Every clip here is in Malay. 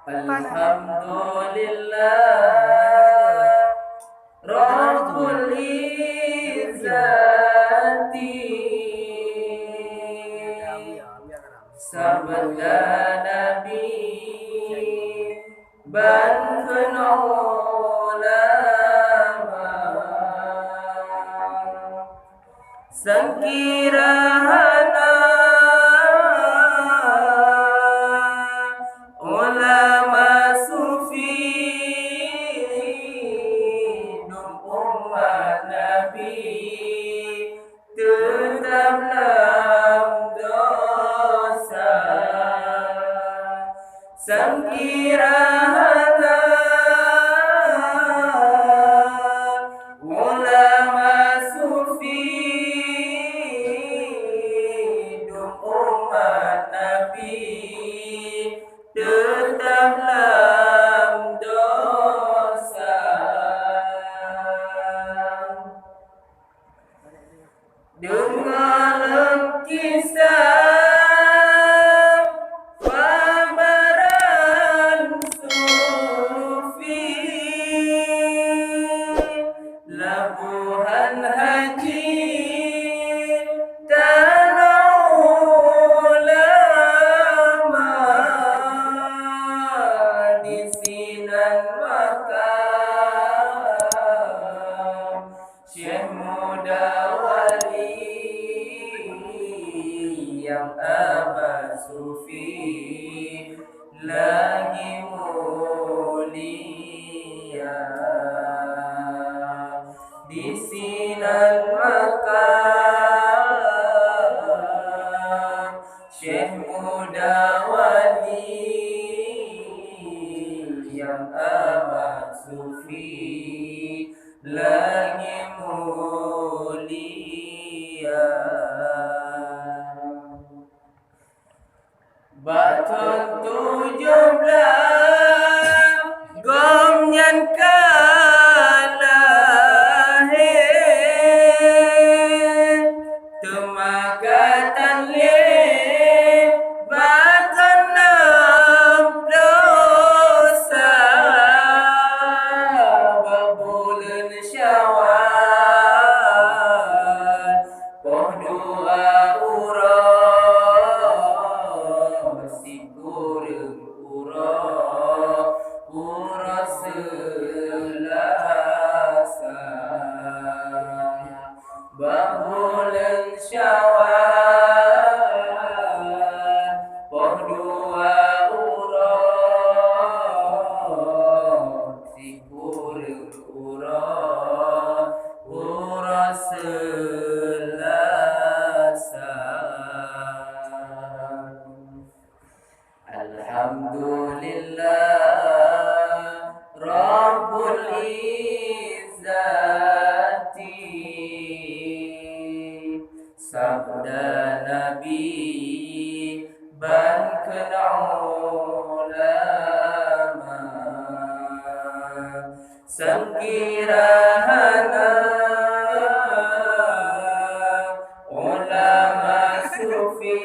Alhamdulillah Rabbul Izzati sabda Nabi bangun ulama Sekiranya ulama sufi dum umat Nabi tetap dalam dosa. Sekiranya ulama sufi dum umat Nabi tetap dalam dosa. Dengar kisah pameran sufi labuhan haji tanah ulama di Sinan Makam Syekh Muda Wali yang abad sufi lagi mulia di Sinan Makam Syekh Muda Wali yang abad sufi lagi mulia. Batun 17 gomnyan kalahir temakatan le batun 6 dosa babulan Syawal poh 2 urang sigureng ura selasa babulan Syawal poh 2 urang sigureng ura selasa. Alhamdulillah Rabbul Izzati sabda Nabi bangun ulama sekiranya ulama sufi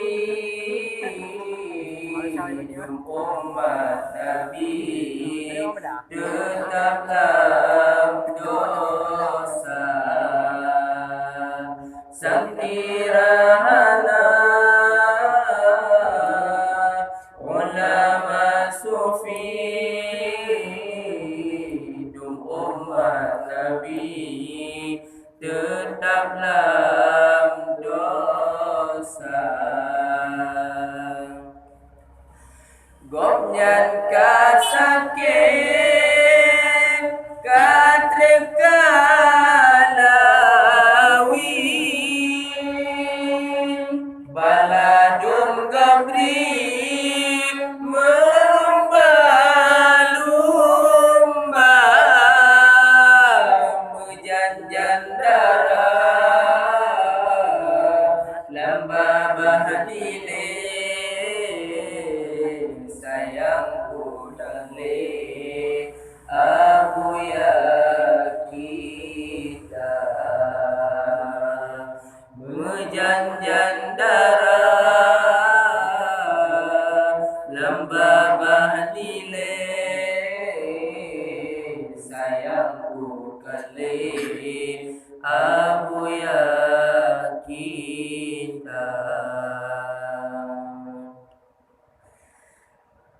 umat Nabi tetap dalam dosa. Sekiranya ulama sufi dum umat Nabi tetap dalam dosa. Gopnyan kasake katrikalawi baladun gabri melumba-lumba mejanjan darah lamba bahdile sayangku dalih Abu ya kita menjanjan darah lamba bahan dile sayangku kali Abu ya kita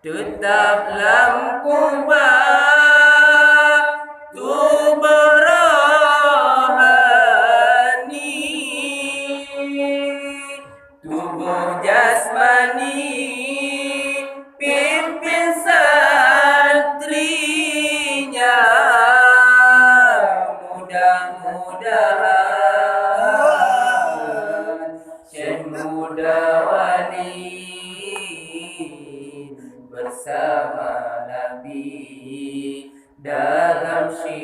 tetaplah kubah tu berohani tubuh jasmani pimpin santrinya mudah-mudahan Syekh muda wali bersama Nabi dalam syurga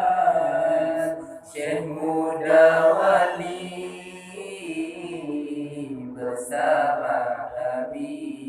mudah-mudahan Syekh muda wali bersama Nabi